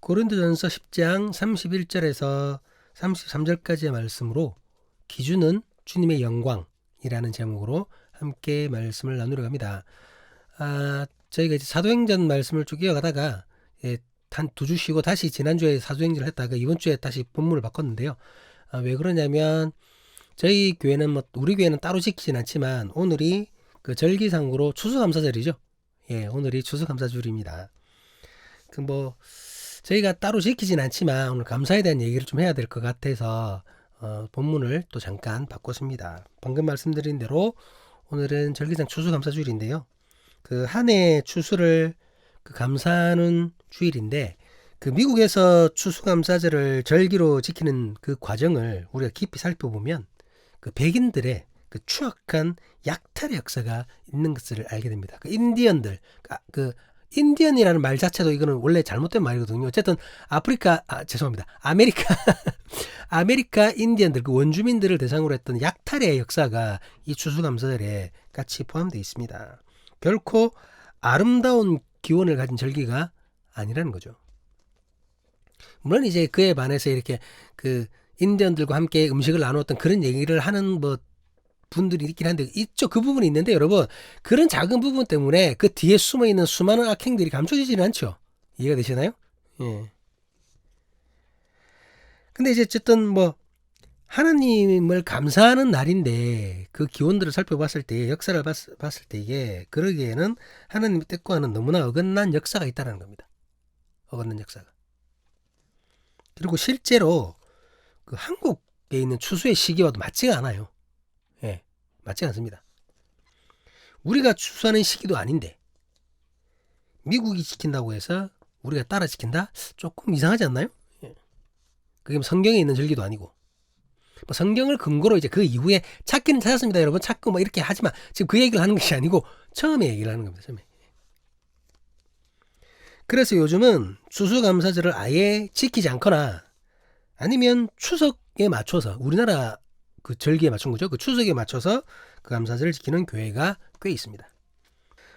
고린도전서 10장 31절에서 33절까지의 말씀으로 기준은 주님의 영광이라는 제목으로 함께 말씀을 나누려 합니다. 저희가 이제 사도행전 말씀을 쭉 이어가다가 한 2주 쉬고 다시 지난주에 사도행전을 했다가 이번 주에 다시 본문을 바꿨는데요. 왜 그러냐면 저희 교회는 우리 교회는 따로 지키진 않지만 오늘이 그 절기상으로 추수감사절이죠. 오늘이 추수감사절입니다. 저희가 따로 지키진 않지만 오늘 감사에 대한 얘기를 좀 해야 될 것 같아서 본문을 또 잠깐 바꿨습니다. 방금 말씀드린 대로 오늘은 절기상 추수감사주일인데요. 그 한 해 추수를 감사하는 주일인데 그 미국에서 추수감사절을 절기로 지키는 그 과정을 우리가 깊이 살펴보면 그 백인들의 그 추악한 약탈의 역사가 있는 것을 알게 됩니다. 그 인디언들, 인디언이라는 말 자체도 이거는 원래 잘못된 말이거든요. 어쨌든 아메리카 인디언들, 그 원주민들을 대상으로 했던 약탈의 역사가 이 추수감사절에 같이 포함되어 있습니다. 결코 아름다운 기원을 가진 절기가 아니라는 거죠. 물론 이제 그에 반해서 이렇게 그 인디언들과 함께 음식을 나누었던 그런 얘기를 하는 분들이 있긴 한데 있죠. 그 부분이 있는데 여러분, 그런 작은 부분 때문에 그 뒤에 숨어있는 수많은 악행들이 감춰지지는 않죠. 이해가 되시나요? 근데 이제 어쨌든 하나님을 감사하는 날인데 그 기원들을 살펴봤을 때, 역사를 봤을 때 이게 그러기에는 하나님의 뜻과는 너무나 어긋난 역사가 있다는 겁니다. 어긋난 역사가. 그리고 실제로 그 한국에 있는 추수의 시기와도 맞지가 않아요. 맞지 않습니다. 우리가 추수하는 시기도 아닌데 미국이 지킨다고 해서 우리가 따라 지킨다? 조금 이상하지 않나요? 그게 성경에 있는 절기도 아니고. 성경을 근거로 이제 그 이후에 찾기는 찾았습니다. 여러분, 찾고 이렇게 하지만 지금 그 얘기를 하는 것이 아니고 처음에 얘기를 하는 겁니다. 처음에. 그래서 요즘은 추수감사절을 아예 지키지 않거나 아니면 추석에 맞춰서, 우리나라 그 절기에 맞춘 거죠. 그 추석에 맞춰서 그 감사절을 지키는 교회가 꽤 있습니다.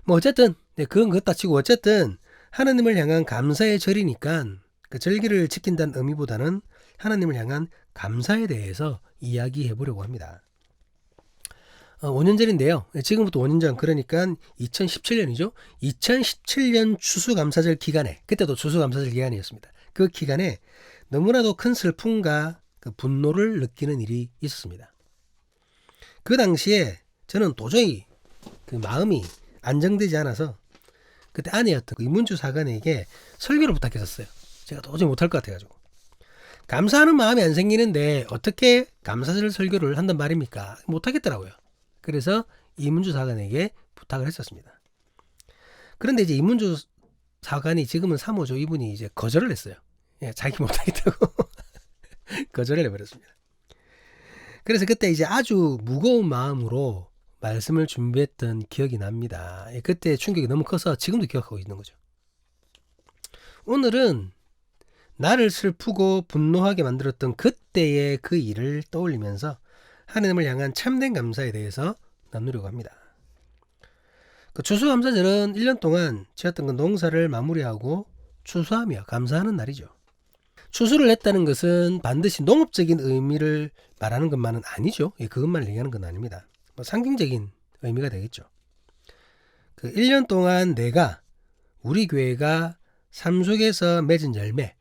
어쨌든 그건 그렇다 치고 어쨌든 하나님을 향한 감사의 절이니까 그 절기를 지킨다는 의미보다는 하나님을 향한 감사에 대해서 이야기해 보려고 합니다. 5년 전인데요. 지금부터 5년 전, 그러니까 2017년이죠. 2017년 추수감사절 기간에, 그때도 추수감사절 기간이었습니다. 그 기간에 너무나도 큰 슬픔과 그 분노를 느끼는 일이 있었습니다. 그 당시에 저는 도저히 그 마음이 안정되지 않아서 그때 아내였던 그 이문주 사관에게 설교를 부탁했었어요. 제가 도저히 못할 것 같아가지고. 감사하는 마음이 안 생기는데 어떻게 감사절 설교를 한단 말입니까? 못하겠더라고요. 그래서 이문주 사관에게 부탁을 했었습니다. 그런데 이제 이문주 사관이 지금은 사모죠. 이분이 이제 거절을 했어요. 자기 못하겠다고 거절을 해버렸습니다. 그래서 그때 이제 아주 무거운 마음으로 말씀을 준비했던 기억이 납니다. 그때 충격이 너무 커서 지금도 기억하고 있는 거죠. 오늘은 나를 슬프고 분노하게 만들었던 그때의 그 일을 떠올리면서 하나님을 향한 참된 감사에 대해서 나누려고 합니다. 그 추수감사절은 1년 동안 지었던 그 농사를 마무리하고 추수하며 감사하는 날이죠. 추수를 했다는 것은 반드시 농업적인 의미를 말하는 것만은 아니죠. 그것만 얘기하는 건 아닙니다. 상징적인 의미가 되겠죠. 그 1년 동안 우리 교회가 삶 속에서 맺은 열매,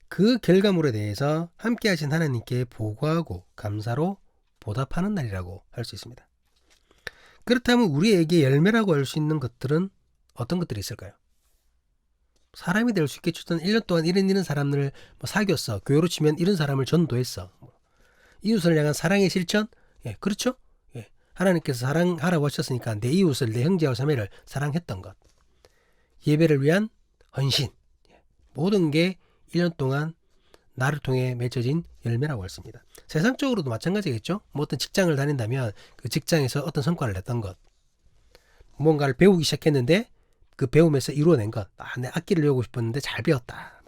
그 결과물에 대해서 함께 하신 하나님께 보고하고 감사로 보답하는 날이라고 할 수 있습니다. 그렇다면 우리에게 열매라고 할 수 있는 것들은 어떤 것들이 있을까요? 사람이 될 수 있겠죠. 1년 동안 이런 사람을 사귀었어. 교회로 치면 이런 사람을 전도했어. 이웃을 향한 사랑의 실천? 그렇죠. 하나님께서 사랑하라고 하셨으니까 내 이웃을, 내 형제와 자매를 사랑했던 것. 예배를 위한 헌신. 모든 게 1년 동안 나를 통해 맺어진 열매라고 했습니다. 세상적으로도 마찬가지겠죠. 어떤 직장을 다닌다면 그 직장에서 어떤 성과를 냈던 것. 뭔가를 배우기 시작했는데 그 배움에서 이루어낸 것. 내 악기를 배우고 싶었는데 잘 배웠다.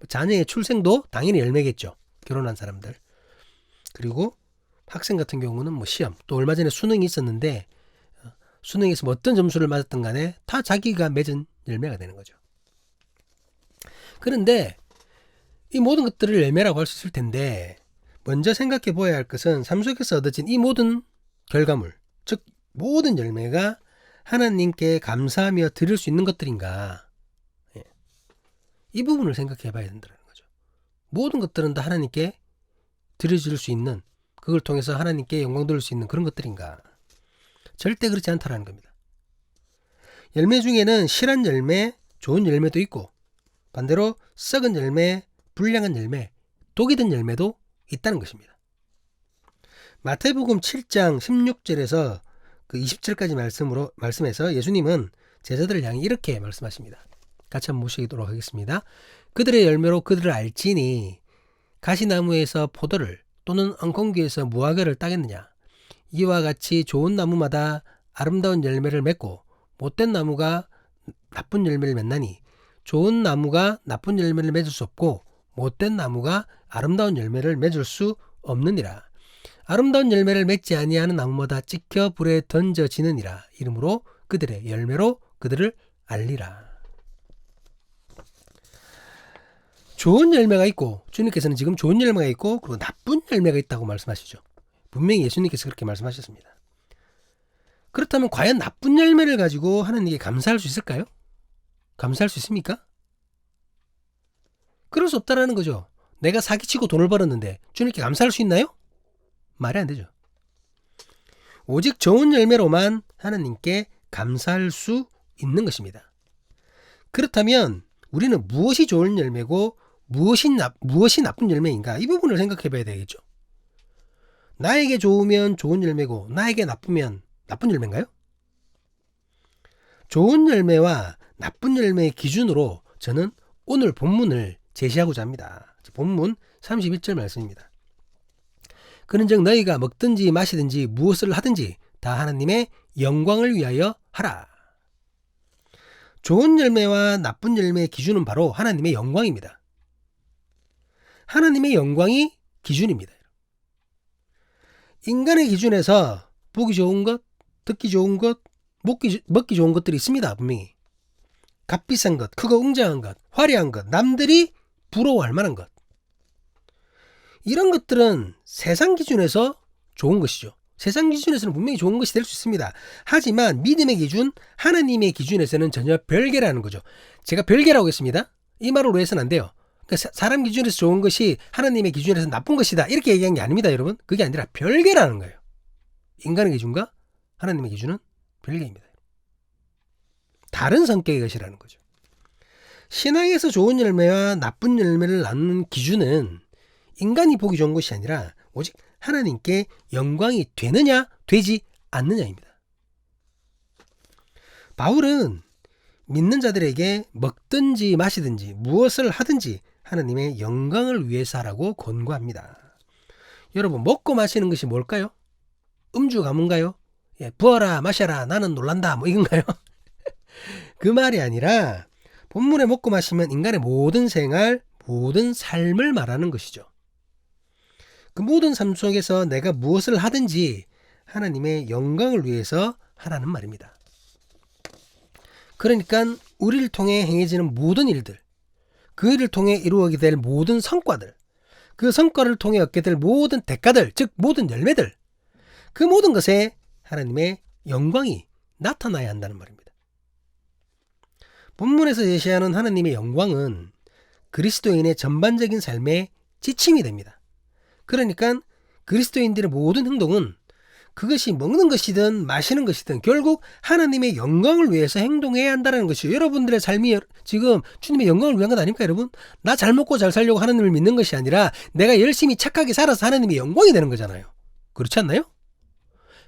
자녀의 출생도 당연히 열매겠죠. 결혼한 사람들. 그리고 학생 같은 경우는 시험. 또 얼마 전에 수능이 있었는데 수능에서 어떤 점수를 맞았든 간에 다 자기가 맺은 열매가 되는 거죠. 그런데 이 모든 것들을 열매라고 할 수 있을 텐데 먼저 생각해 보아야 할 것은 삶 속에서 얻어진 이 모든 결과물, 즉 모든 열매가 하나님께 감사하며 드릴 수 있는 것들인가? 이 부분을 생각해 봐야 된다는 거죠. 모든 것들은 다 하나님께 드려질 수 있는, 그걸 통해서 하나님께 영광 돌릴 수 있는 그런 것들인가? 절대 그렇지 않다라는 겁니다. 열매 중에는 실한 열매, 좋은 열매도 있고 반대로 썩은 열매, 불량한 열매, 독이 든 열매도 있다는 것입니다. 마태복음 7장 16절에서 그 20절까지 말씀에서 예수님은 제자들을 향해 이렇게 말씀하십니다. 같이 한번 보시도록 하겠습니다. 그들의 열매로 그들을 알지니 가시나무에서 포도를 또는 엉겅퀴에서 무화과를 따겠느냐. 이와 같이 좋은 나무마다 아름다운 열매를 맺고 못된 나무가 나쁜 열매를 맺나니 좋은 나무가 나쁜 열매를 맺을 수 없고 못된 나무가 아름다운 열매를 맺을 수 없느니라. 아름다운 열매를 맺지 아니하는 나무마다 찍혀 불에 던져지느니라. 이러므로 그들의 열매로 그들을 알리라. 좋은 열매가 있고, 주님께서는 지금 좋은 열매가 있고 그리고 나쁜 열매가 있다고 말씀하시죠. 분명히 예수님께서 그렇게 말씀하셨습니다. 그렇다면 과연 나쁜 열매를 가지고 하나님께 감사할 수 있을까요? 감사할 수 있습니까? 그럴 수 없다라는 거죠. 내가 사기치고 돈을 벌었는데 주님께 감사할 수 있나요? 말이 안 되죠. 오직 좋은 열매로만 하나님께 감사할 수 있는 것입니다. 그렇다면 우리는 무엇이 좋은 열매고 무엇이 나쁜 열매인가? 이 부분을 생각해 봐야 되겠죠. 나에게 좋으면 좋은 열매고 나에게 나쁘면 나쁜 열매인가요? 좋은 열매와 나쁜 열매의 기준으로 저는 오늘 본문을 제시하고자 합니다. 본문 31절 말씀입니다. 그런즉 너희가 먹든지 마시든지 무엇을 하든지 다 하나님의 영광을 위하여 하라. 좋은 열매와 나쁜 열매의 기준은 바로 하나님의 영광입니다. 하나님의 영광이 기준입니다. 인간의 기준에서 보기 좋은 것, 듣기 좋은 것, 먹기 좋은 것들이 있습니다. 분명히. 값비싼 것, 크고 웅장한 것, 화려한 것, 남들이 부러워할 만한 것. 이런 것들은 세상 기준에서 좋은 것이죠. 세상 기준에서는 분명히 좋은 것이 될 수 있습니다. 하지만 믿음의 기준, 하나님의 기준에서는 전혀 별개라는 거죠. 제가 별개라고 했습니다. 이 말을 오해해서는 안 돼요. 그러니까 사람 기준에서 좋은 것이 하나님의 기준에서 나쁜 것이다, 이렇게 얘기한 게 아닙니다, 여러분. 그게 아니라 별개라는 거예요. 인간의 기준과 하나님의 기준은 별개입니다. 다른 성격의 것이라는 거죠. 신앙에서 좋은 열매와 나쁜 열매를 나누는 기준은 인간이 보기 좋은 것이 아니라 오직 하나님께 영광이 되느냐 되지 않느냐입니다. 바울은 믿는 자들에게 먹든지 마시든지 무엇을 하든지 하나님의 영광을 위해서 하라고 권고합니다. 여러분, 먹고 마시는 것이 뭘까요? 음주 가문가요? 부어라 마셔라 나는 놀란다 뭐 이건가요? 그 말이 아니라 본문에 먹고 마시면 인간의 모든 생활, 모든 삶을 말하는 것이죠. 그 모든 삶 속에서 내가 무엇을 하든지 하나님의 영광을 위해서 하라는 말입니다. 그러니까 우리를 통해 행해지는 모든 일들, 그 일을 통해 이루어지게 될 모든 성과들, 그 성과를 통해 얻게 될 모든 대가들, 즉 모든 열매들, 그 모든 것에 하나님의 영광이 나타나야 한다는 말입니다. 본문에서 제시하는 하나님의 영광은 그리스도인의 전반적인 삶의 지침이 됩니다. 그러니까 그리스도인들의 모든 행동은 그것이 먹는 것이든 마시는 것이든 결국 하나님의 영광을 위해서 행동해야 한다는 것이죠. 여러분들의 삶이 지금 주님의 영광을 위한 것 아닙니까, 여러분? 나 잘 먹고 잘 살려고 하나님을 믿는 것이 아니라 내가 열심히 착하게 살아서 하나님의 영광이 되는 거잖아요. 그렇지 않나요?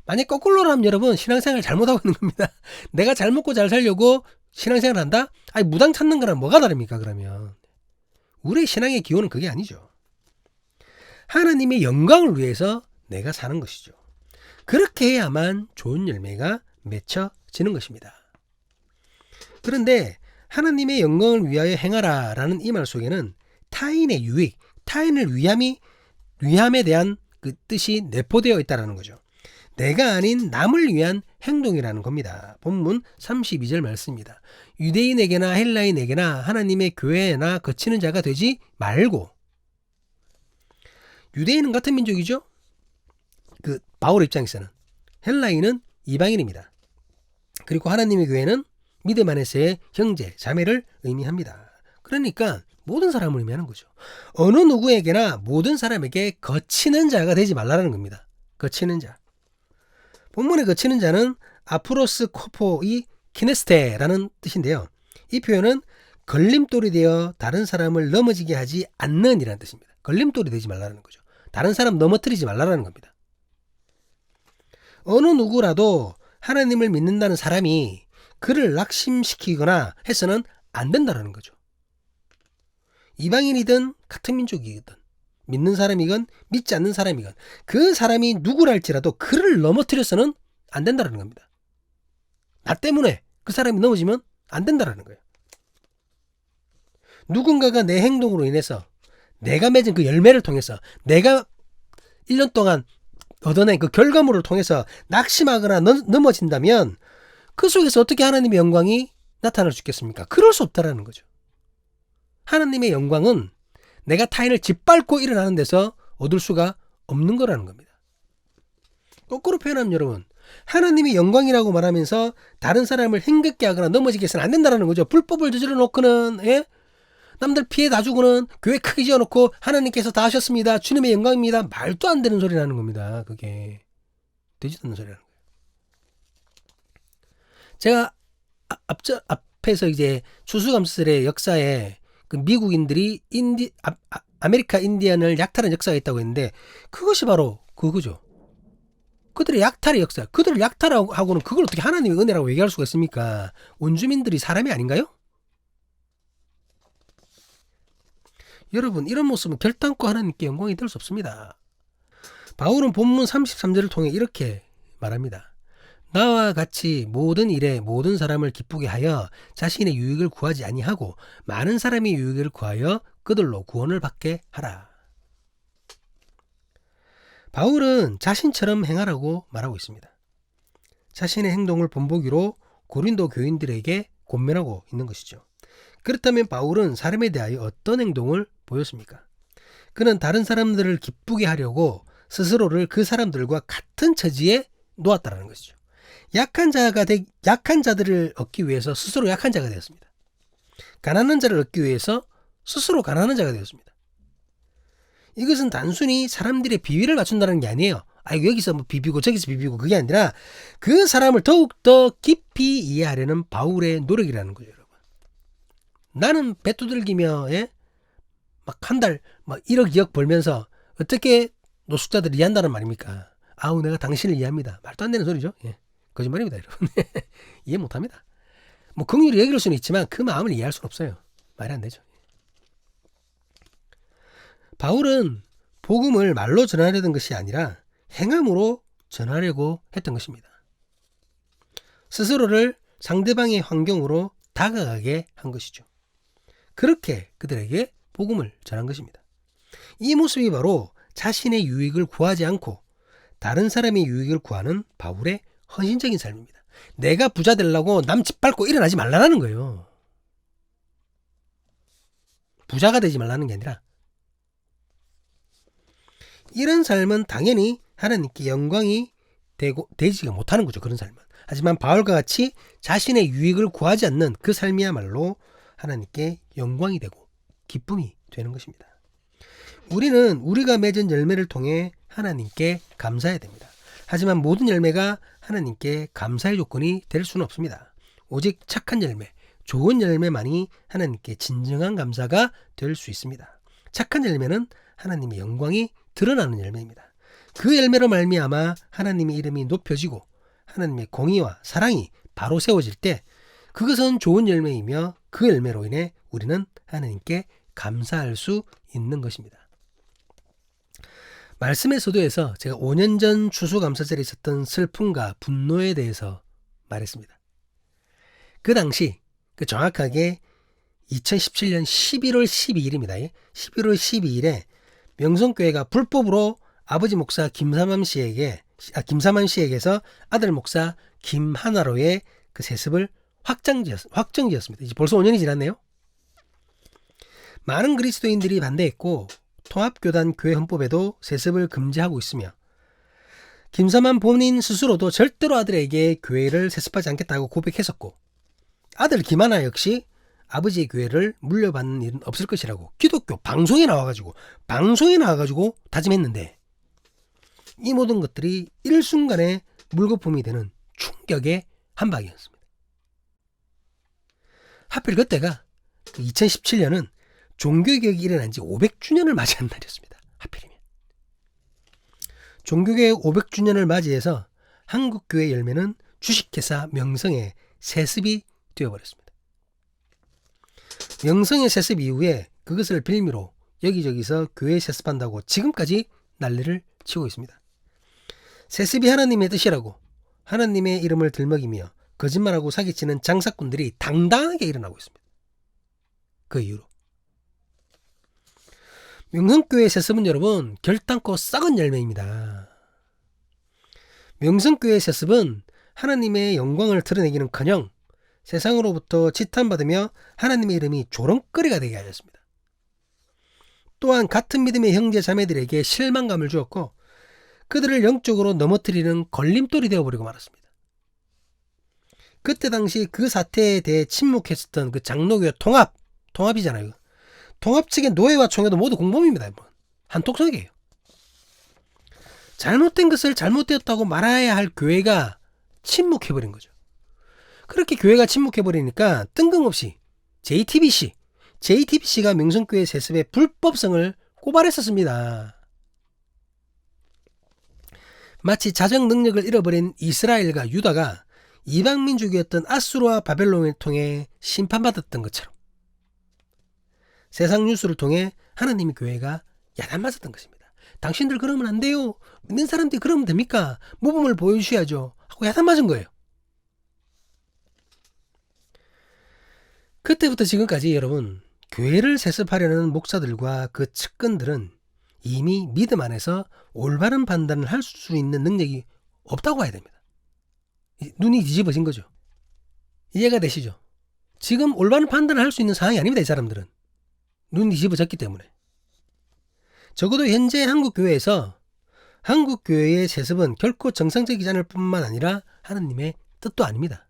만약 거꾸로라면 여러분 신앙생활 잘못하고 있는 겁니다. 내가 잘 먹고 잘 살려고 신앙생활을 한다? 아니 무당 찾는 거랑 뭐가 다릅니까 그러면? 우리의 신앙의 기호는 그게 아니죠. 하나님의 영광을 위해서 내가 사는 것이죠. 그렇게 해야만 좋은 열매가 맺혀지는 것입니다. 그런데 하나님의 영광을 위하여 행하라 라는 이 말 속에는 타인의 유익, 타인을 위함에 대한 그 뜻이 내포되어 있다는 거죠. 내가 아닌 남을 위한 행동이라는 겁니다. 본문 32절 말씀입니다. 유대인에게나 헬라인에게나 하나님의 교회나 거치는 자가 되지 말고. 유대인은 같은 민족이죠. 그 바울의 입장에서는. 헬라인은 이방인입니다. 그리고 하나님의 교회는 믿음 안에서의 형제, 자매를 의미합니다. 그러니까 모든 사람을 의미하는 거죠. 어느 누구에게나 모든 사람에게 거치는 자가 되지 말라는 겁니다. 거치는 자. 본문에 거치는 자는 아프로스 코포이 키네스테라는 뜻인데요. 이 표현은 걸림돌이 되어 다른 사람을 넘어지게 하지 않는 이라는 뜻입니다. 걸림돌이 되지 말라는 거죠. 다른 사람 넘어뜨리지 말라는 겁니다. 어느 누구라도 하나님을 믿는다는 사람이 그를 낙심시키거나 해서는 안 된다는 거죠. 이방인이든 같은 민족이든 믿는 사람이건 믿지 않는 사람이건 그 사람이 누구랄지라도 그를 넘어뜨려서는 안 된다는 겁니다. 나 때문에 그 사람이 넘어지면 안 된다는 거예요. 누군가가 내 행동으로 인해서 내가 맺은 그 열매를 통해서 내가 1년 동안 얻어낸 그 결과물을 통해서 낙심하거나 넘어진다면 그 속에서 어떻게 하나님의 영광이 나타날 수 있겠습니까? 그럴 수 없다라는 거죠. 하나님의 영광은 내가 타인을 짓밟고 일어나는 데서 얻을 수가 없는 거라는 겁니다. 거꾸로 표현하면 여러분, 하나님의 영광이라고 말하면서 다른 사람을 힘겹게 하거나 넘어지게 해서는 안 된다는 거죠. 불법을 저질러 놓고는 남들 피해 다 주고는 교회 크게 지어놓고 하나님께서 다 하셨습니다. 주님의 영광입니다. 말도 안 되는 소리라는 겁니다. 그게 되지도 않는 소리라는 거예요. 제가 앞에서 이제 추수감사절의 역사에 그 미국인들이 아메리카 인디언을 약탈한 역사가 있다고 했는데 그것이 바로 그거죠. 그들의 약탈의 역사. 그들을 약탈하고는 그걸 어떻게 하나님의 은혜라고 얘기할 수가 있습니까? 원주민들이 사람이 아닌가요? 여러분, 이런 모습은 결단코 하나님께 영광이 될 수 없습니다. 바울은 본문 33절을 통해 이렇게 말합니다. 나와 같이 모든 일에 모든 사람을 기쁘게 하여 자신의 유익을 구하지 아니하고 많은 사람의 유익을 구하여 그들로 구원을 받게 하라. 바울은 자신처럼 행하라고 말하고 있습니다. 자신의 행동을 본보기로 고린도 교인들에게 권면하고 있는 것이죠. 그렇다면 바울은 사람에 대하여 어떤 행동을 보였습니까? 그는 다른 사람들을 기쁘게 하려고 스스로를 그 사람들과 같은 처지에 놓았다는 것이죠. 약한 자들을 얻기 위해서 스스로 약한 자가 되었습니다. 가난한 자를 얻기 위해서 스스로 가난한 자가 되었습니다. 이것은 단순히 사람들의 비위를 맞춘다는 게 아니에요. 여기서 뭐 비비고 저기서 비비고 그게 아니라 그 사람을 더욱더 깊이 이해하려는 바울의 노력이라는 거죠, 여러분. 나는 배 두들기며 막 한 달 막 1억 2억 벌면서 어떻게 노숙자들을 이해한다는 말입니까? 내가 당신을 이해합니다. 말도 안 되는 소리죠. 거짓말입니다, 여러분. 이해 못합니다. 뭐 긍휼히 여길 수는 있지만 그 마음을 이해할 수는 없어요. 말이 안 되죠. 바울은 복음을 말로 전하려던 것이 아니라 행함으로 전하려고 했던 것입니다. 스스로를 상대방의 환경으로 다가가게 한 것이죠. 그렇게 그들에게 복음을 전한 것입니다. 이 모습이 바로 자신의 유익을 구하지 않고 다른 사람의 유익을 구하는 바울의 헌신적인 삶입니다. 내가 부자 되려고 남 짓밟고 일어나지 말라는 거예요. 부자가 되지 말라는 게 아니라 이런 삶은 당연히 하나님께 영광이 되지가 못하는 거죠. 그런 삶은. 하지만 바울과 같이 자신의 유익을 구하지 않는 그 삶이야말로 하나님께 영광이 되고 기쁨이 되는 것입니다. 우리는 우리가 맺은 열매를 통해 하나님께 감사해야 됩니다. 하지만 모든 열매가 하나님께 감사의 조건이 될 수는 없습니다. 오직 착한 열매, 좋은 열매만이 하나님께 진정한 감사가 될 수 있습니다. 착한 열매는 하나님의 영광이 드러나는 열매입니다. 그 열매로 말미암아 하나님의 이름이 높여지고 하나님의 공의와 사랑이 바로 세워질 때 그것은 좋은 열매이며 그 열매로 인해 우리는 하나님께 감사할 수 있는 것입니다. 말씀의 서두에서 제가 5년 전 추수감사절에 있었던 슬픔과 분노에 대해서 말했습니다. 그 당시 정확하게 2017년 11월 12일입니다. 11월 12일에 명성교회가 불법으로 아버지 목사 김사만 씨에게서 아들 목사 김하나로의 그 세습을 확정지었습니다. 이제 벌써 5년이 지났네요. 많은 그리스도인들이 반대했고 통합교단 교회 헌법에도 세습을 금지하고 있으며 김서만 본인 스스로도 절대로 아들에게 교회를 세습하지 않겠다고 고백했었고 아들 김하나 역시 아버지의 교회를 물려받는 일은 없을 것이라고 기독교 방송에 나와가지고 다짐했는데 이 모든 것들이 일순간에 물거품이 되는 충격의 한방이었습니다. 하필 그때가 2017년은 종교개혁이 일어난 지 500주년을 맞이한 날이었습니다. 하필이면. 종교개혁 500주년을 맞이해서 한국교회 열매는 주식회사 명성의 세습이 되어버렸습니다. 명성의 세습 이후에 그것을 빌미로 여기저기서 교회 세습한다고 지금까지 난리를 치고 있습니다. 세습이 하나님의 뜻이라고 하나님의 이름을 들먹이며 거짓말하고 사기치는 장사꾼들이 당당하게 일어나고 있습니다. 그 이후로. 명성교회 세습은 여러분 결단코 썩은 열매입니다. 명성교회 세습은 하나님의 영광을 드러내기는커녕 세상으로부터 지탄받으며 하나님의 이름이 조롱거리가 되게 하였습니다. 또한 같은 믿음의 형제 자매들에게 실망감을 주었고 그들을 영적으로 넘어뜨리는 걸림돌이 되어버리고 말았습니다. 그때 당시 그 사태에 대해 침묵했었던 그 장로교회 통합이잖아요. 통합 측의 노예와 총회도 모두 공범입니다. 한톡성이에요. 잘못된 것을 잘못되었다고 말해야 할 교회가 침묵해버린 거죠. 그렇게 교회가 침묵해버리니까 뜬금없이 JTBC가 명성교회 세습의 불법성을 고발했었습니다. 마치 자정 능력을 잃어버린 이스라엘과 유다가 이방민족이었던 아수르와 바벨론을 통해 심판받았던 것처럼 세상 뉴스를 통해 하나님의 교회가 야단맞았던 것입니다. 당신들 그러면 안 돼요. 믿는 사람들이 그러면 됩니까? 모범을 보여주셔야죠. 하고 야단맞은 거예요. 그때부터 지금까지 여러분 교회를 세습하려는 목사들과 그 측근들은 이미 믿음 안에서 올바른 판단을 할 수 있는 능력이 없다고 봐야 됩니다. 눈이 뒤집어진 거죠. 이해가 되시죠? 지금 올바른 판단을 할 수 있는 상황이 아닙니다. 이 사람들은. 눈이 뒤집어졌기 때문에. 적어도 현재 한국교회에서 한국교회의 세습은 결코 정상적이지 않을 뿐만 아니라 하나님의 뜻도 아닙니다.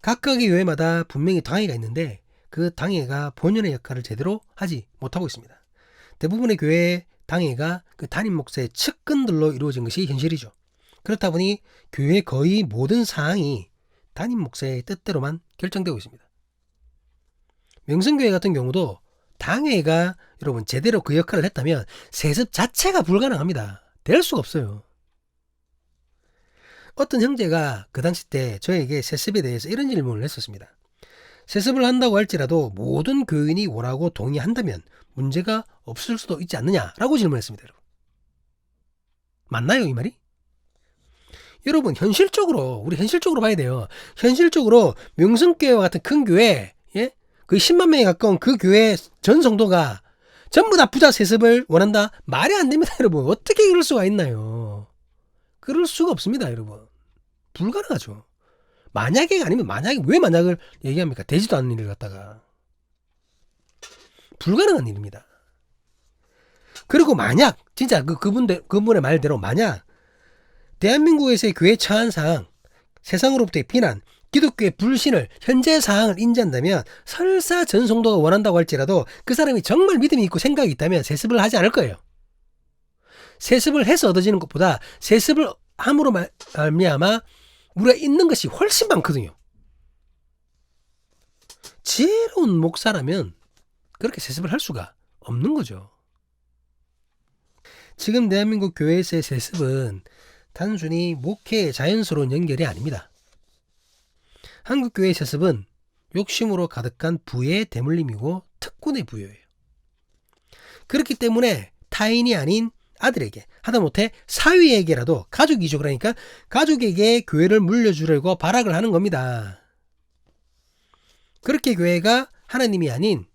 각각의 교회마다 분명히 당회가 있는데 그 당회가 본연의 역할을 제대로 하지 못하고 있습니다. 대부분의 교회 당회가 그 담임 목사의 측근들로 이루어진 것이 현실이죠. 그렇다 보니 교회의 거의 모든 사항이 담임 목사의 뜻대로만 결정되고 있습니다. 명성교회 같은 경우도 당회가 여러분 제대로 그 역할을 했다면 세습 자체가 불가능합니다. 될 수가 없어요. 어떤 형제가 그 당시 때 저에게 세습에 대해서 이런 질문을 했었습니다. 세습을 한다고 할지라도 모든 교인이 원하고 동의한다면 문제가 없을 수도 있지 않느냐라고 질문했습니다. 여러분. 맞나요, 이 말이? 여러분, 우리 현실적으로 봐야 돼요. 현실적으로 명성교회와 같은 큰 교회, 그 10만 명에 가까운 그 교회 전 성도가 전부 다 부자 세습을 원한다? 말이 안 됩니다, 여러분. 어떻게 그럴 수가 있나요? 그럴 수가 없습니다, 여러분. 불가능하죠. 만약에 아니면 왜 만약을 얘기합니까? 되지도 않는 일을 갖다가. 불가능한 일입니다. 그리고 만약 진짜 그분의 말대로 만약 대한민국에서의 교회 처한 사항, 세상으로부터의 비난, 기독교의 불신을 현재 사항을 인지한다면 설사 전 성도가 원한다고 할지라도 그 사람이 정말 믿음이 있고 생각이 있다면 세습을 하지 않을 거예요. 세습을 해서 얻어지는 것보다 세습을 함으로 말미암아 우리가 잊는 것이 훨씬 많거든요. 지혜로운 목사라면 그렇게 세습을 할 수가 없는 거죠. 지금 대한민국 교회에서의 세습은 단순히 목회의 자연스러운 연결이 아닙니다. 한국교회의 세습은 욕심으로 가득한 부의 대물림이고 특권의 부여예요. 그렇기 때문에 타인이 아닌 아들에게, 하다못해 사위에게라도 가족이죠. 그러니까 가족에게 교회를 물려주려고 발악을 하는 겁니다. 그렇게 교회가 하나님이 아닌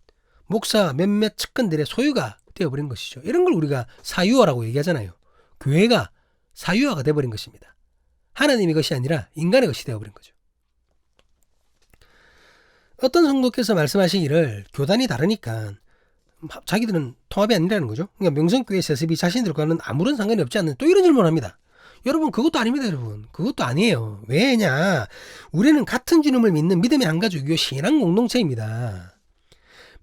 목사 몇몇 측근들의 소유가 되어버린 것이죠. 이런 걸 우리가 사유화라고 얘기하잖아요. 교회가 사유화가 되어버린 것입니다. 하나님의 것이 아니라 인간의 것이 되어버린 거죠. 어떤 성도께서 말씀하시기를 교단이 다르니까 자기들은 통합이 아니라는 거죠. 그러니까 명성교회 세습이 자신들과는 아무런 상관이 없지 않는, 또 이런 질문을 합니다. 여러분, 그것도 아닙니다. 여러분, 그것도 아니에요. 왜냐, 우리는 같은 주님을 믿는 믿음의 한 가족이요 신앙 공동체입니다.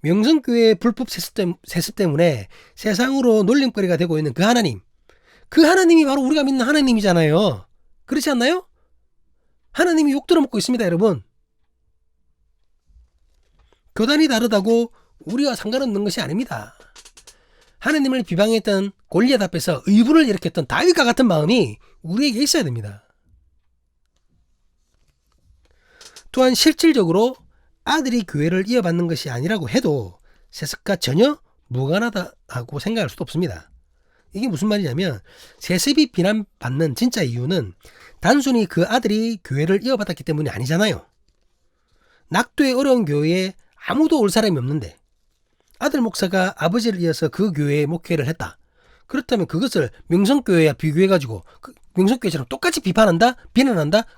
명성교회의 불법 세습 때문에 세상으로 놀림거리가 되고 있는 그 하나님, 그 하나님이 바로 우리가 믿는 하나님이잖아요. 그렇지 않나요? 하나님이 욕 들어먹고 있습니다. 여러분, 교단이 다르다고 우리와 상관없는 것이 아닙니다. 하나님을 비방했던 골리앗 앞에서 의분을 일으켰던 다윗과 같은 마음이 우리에게 있어야 됩니다. 또한 실질적으로 아들이 교회를 이어받는 것이 아니라고 해도 세습과 전혀 무관하다고 생각할 수도 없습니다. 이게 무슨 말이냐면, 세습이 비난받는 진짜 이유는 단순히 그 아들이 교회를 이어받았기 때문이 아니잖아요. 낙도의 어려운 교회에 아무도 올 사람이 없는데 아들 목사가 아버지를 이어서 그 교회에 목회를 했다. 그렇다면 그것을 명성교회와 비교해가지고 명성교회처럼 똑같이 비난한다?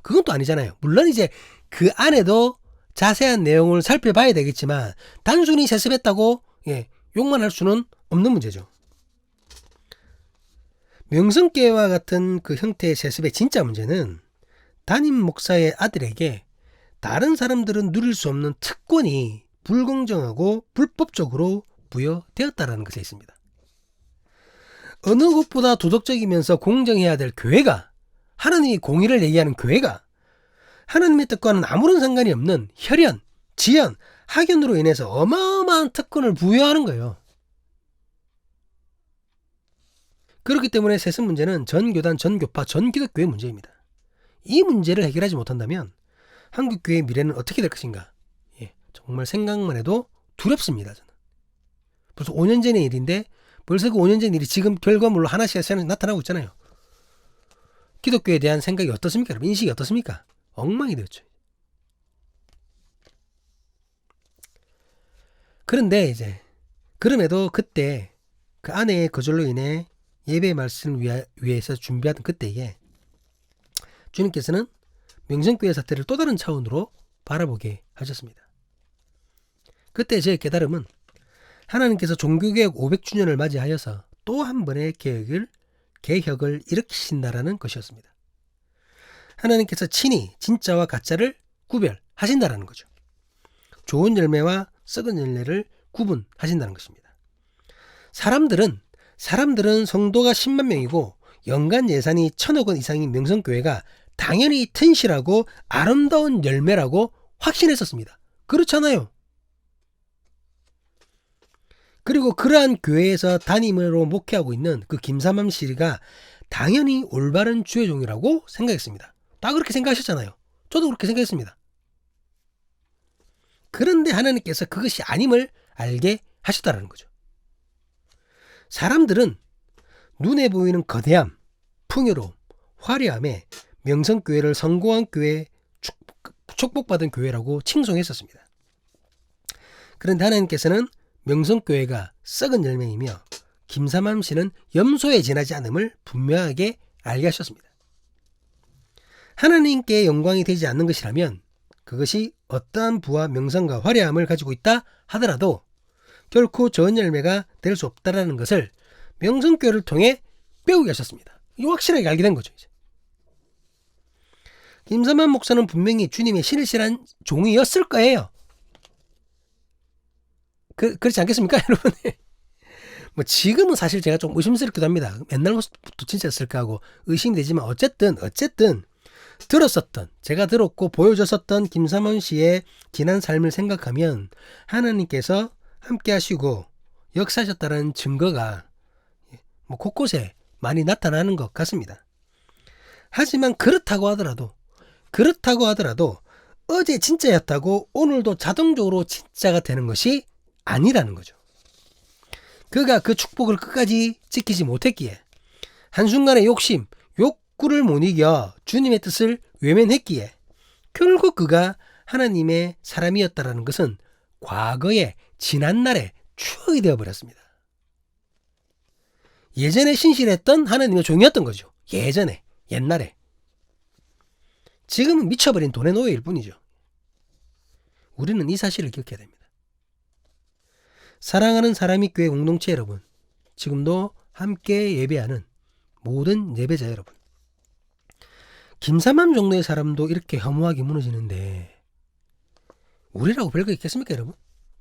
그건 또 아니잖아요. 물론 이제 그 안에도 자세한 내용을 살펴봐야 되겠지만 단순히 세습했다고 욕만 할 수는 없는 문제죠. 명성교회와 같은 그 형태의 세습의 진짜 문제는 담임 목사의 아들에게 다른 사람들은 누릴 수 없는 특권이 불공정하고 불법적으로 부여되었다는 것에 있습니다. 어느 것보다 도덕적이면서 공정해야 될 교회가, 하나님이 공의를 얘기하는 교회가 하나님의 뜻과는 아무런 상관이 없는 혈연, 지연, 학연으로 인해서 어마어마한 특권을 부여하는 거예요. 그렇기 때문에 세습 문제는 전 교단, 전 교파, 전 기독교의 문제입니다. 이 문제를 해결하지 못한다면 한국교회의 미래는 어떻게 될 것인가? 정말 생각만 해도 두렵습니다. 저는. 벌써 5년 전의 일인데 벌써 그 5년 전 일이 지금 결과물로 하나씩 나타나고 있잖아요. 기독교에 대한 생각이 어떻습니까? 인식이 어떻습니까? 엉망이 되었죠. 그런데 이제 그럼에도 그때 그 아내의 거절로 인해 예배 말씀을 위해서 준비하던 그때에 주님께서는 명성교회 사태를 또 다른 차원으로 바라보게 하셨습니다. 그때 제 깨달음은 하나님께서 종교개혁 500주년을 맞이하여서 또 한 번의 개혁을 일으키신다라는 것이었습니다. 하나님께서 친히 진짜와 가짜를 구별하신다라는 거죠. 좋은 열매와 썩은 열매를 구분하신다는 것입니다. 사람들은 성도가 10만 명이고 연간 예산이 1,000억 원 이상인 명성교회가 당연히 튼실하고 아름다운 열매라고 확신했었습니다. 그렇잖아요. 그리고 그러한 교회에서 담임으로 목회하고 있는 그 김삼함 씨가 당연히 올바른 주의 종이라고 생각했습니다. 다 그렇게 생각하셨잖아요. 저도 그렇게 생각했습니다. 그런데 하나님께서 그것이 아님을 알게 하셨다는 거죠. 사람들은 눈에 보이는 거대함, 풍요로움, 화려함에 명성교회를 성공한 교회, 축복받은 교회라고 칭송했었습니다. 그런데 하나님께서는 명성교회가 썩은 열매이며 김삼함 씨는 염소에 지나지 않음을 분명하게 알게 하셨습니다. 하나님께 영광이 되지 않는 것이라면 그것이 어떠한 부와 명성과 화려함을 가지고 있다 하더라도 결코 좋은 열매가 될 수 없다라는 것을 명성교회를 통해 배우게 하셨습니다. 이 확실하게 알게 된 거죠. 이제. 김삼함 목사는 분명히 주님의 신실한 종이었을 거예요. 그렇지 않겠습니까, 여러분? 뭐 지금은 사실 제가 좀 의심스럽기도 합니다. 옛날부터 진짜였을까 하고 의심이 되지만 어쨌든 제가 들었고 보여줬었던 김삼원 씨의 지난 삶을 생각하면 하나님께서 함께 하시고 역사하셨다는 증거가 뭐 곳곳에 많이 나타나는 것 같습니다. 하지만 그렇다고 하더라도 어제 진짜였다고 오늘도 자동적으로 진짜가 되는 것이 아니라는 거죠. 그가 그 축복을 끝까지 지키지 못했기에 한순간의 욕구를 못 이겨 주님의 뜻을 외면했기에 결국 그가 하나님의 사람이었다라는 것은 과거의 지난날의 추억이 되어버렸습니다. 예전에 신실했던 하나님의 종이었던 거죠. 옛날에. 지금은 미쳐버린 돈의 노예일 뿐이죠. 우리는 이 사실을 기억해야 됩니다. 사랑하는 사람이 교회 공동체 여러분, 지금도 함께 예배하는 모든 예배자 여러분, 김삼함 정도의 사람도 이렇게 허무하게 무너지는데 우리라고 별거 있겠습니까 여러분?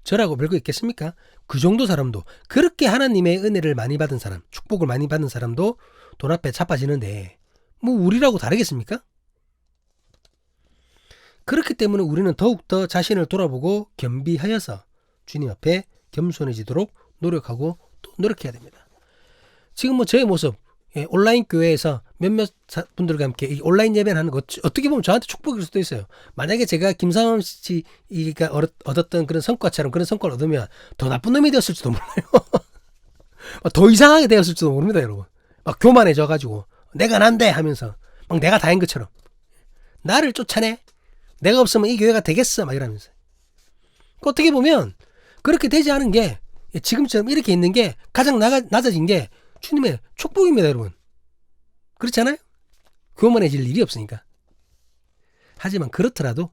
저라고 별거 있겠습니까? 그 정도 사람도, 그렇게 하나님의 은혜를 많이 받은 사람, 축복을 많이 받은 사람도 돈 앞에 자빠지는데 뭐 우리라고 다르겠습니까? 그렇기 때문에 우리는 더욱더 자신을 돌아보고 겸비하여서 주님 앞에 겸손해지도록 노력하고 또 노력해야 됩니다. 지금 뭐 저의 모습, 온라인 교회에서 몇몇 분들과 함께 이 온라인 예배를 하는 것, 어떻게 보면 저한테 축복일 수도 있어요. 만약에 제가 김상원 씨가 얻었던 그런 성과처럼 그런 성과를 얻으면 더 나쁜 놈이 되었을지도 몰라요. 더 이상하게 되었을지도 모릅니다 여러분. 막 교만해져가지고 내가 난데 하면서 막 내가 다인 것처럼 나를 쫓아내, 내가 없으면 이 교회가 되겠어 막 이러면서. 어떻게 보면 그렇게 되지 않은 게, 지금처럼 이렇게 있는 게 가장 낮아진 게 주님의 축복입니다 여러분. 그렇잖아요? 교만해질 일이 없으니까. 하지만 그렇더라도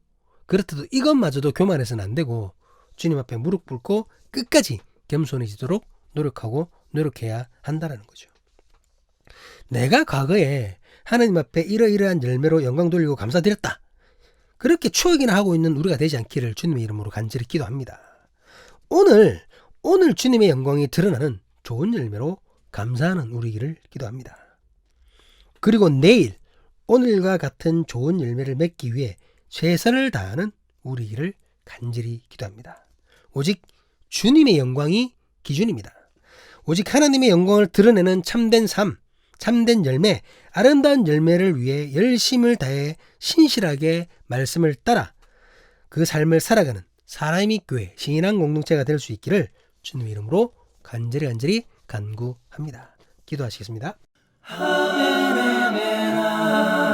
이것마저도 교만해서는 안 되고 주님 앞에 무릎 꿇고 끝까지 겸손해지도록 노력하고 노력해야 한다는 거죠. 내가 과거에 하나님 앞에 이러이러한 열매로 영광 돌리고 감사드렸다, 그렇게 추억이나 하고 있는 우리가 되지 않기를 주님의 이름으로 간절히 기도합니다. 오늘 주님의 영광이 드러나는 좋은 열매로 감사하는 우리기를 기도합니다. 그리고 내일 오늘과 같은 좋은 열매를 맺기 위해 최선을 다하는 우리기를 간절히 기도합니다. 오직 주님의 영광이 기준입니다. 오직 하나님의 영광을 드러내는 참된 삶, 참된 열매, 아름다운 열매를 위해 열심을 다해 신실하게 말씀을 따라 그 삶을 살아가는 사람이 교회, 신앙 공동체가 될 수 있기를 주님의 이름으로 간절히 간구합니다. 기도하시겠습니다. 아멘, 아멘, 아멘.